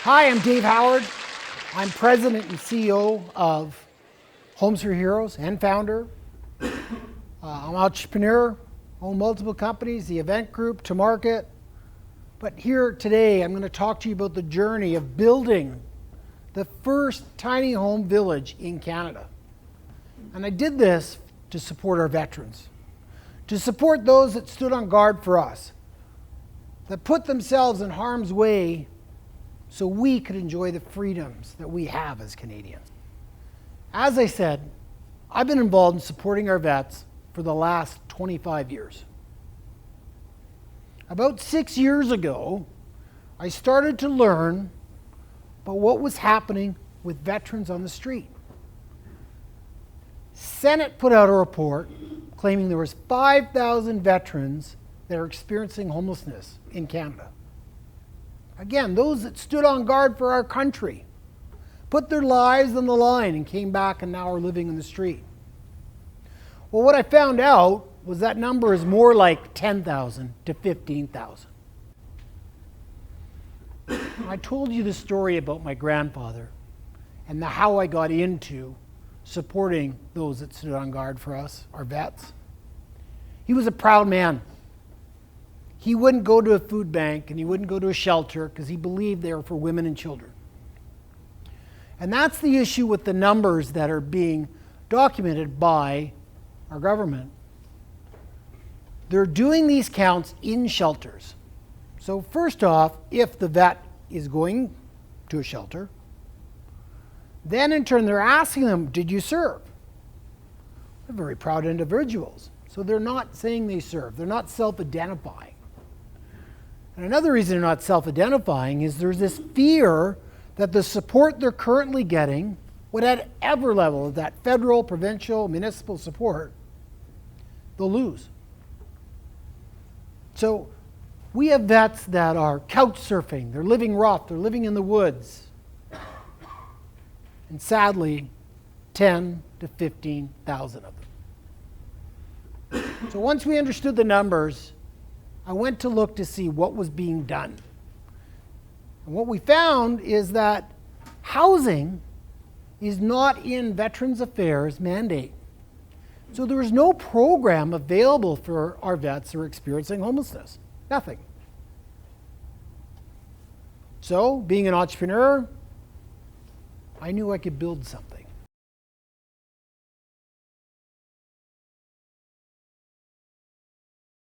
Hi, I'm Dave Howard. I'm president and CEO of Homes for Heroes and founder. I'm an entrepreneur, own multiple companies, the event group, ToMarket. But here today, I'm going to talk to you about the journey of building the first tiny home village in Canada. And I did this to support our veterans, to support those that stood on guard for us, that put themselves in harm's way so we could enjoy the freedoms that we have as Canadians. As I said, I've been involved in supporting our vets for the last 25 years. About 6 years ago, I started to learn about what was happening with veterans on the street. Senate put out a report claiming there was 5,000 veterans that are experiencing homelessness in Canada. Again, those that stood on guard for our country, put their lives on the line and came back and now are living in the street. Well, what I found out was that number is more like 10,000 to 15,000. I told you the story about my grandfather and how I got into supporting those that stood on guard for us, our vets. He was a proud man. He wouldn't go to a food bank and he wouldn't go to a shelter because he believed they were for women and children. And that's the issue with the numbers that are being documented by our government. They're doing these counts in shelters. So first off, if the vet is going to a shelter, then in turn they're asking them, did you serve? They're very proud individuals. So they're not saying they serve. They're not self-identifying. And another reason they're not self-identifying is there's this fear that the support they're currently getting, whatever level of that federal, provincial, municipal support, they'll lose. So we have vets that are couch surfing, they're living rough, they're living in the woods. And sadly, 10 to 15,000 of them. So once we understood the numbers, I went to look to see what was being done. And what we found is that housing is not in Veterans Affairs mandate. So there was no program available for our vets who are experiencing homelessness. Nothing. So, being an entrepreneur, I knew I could build something.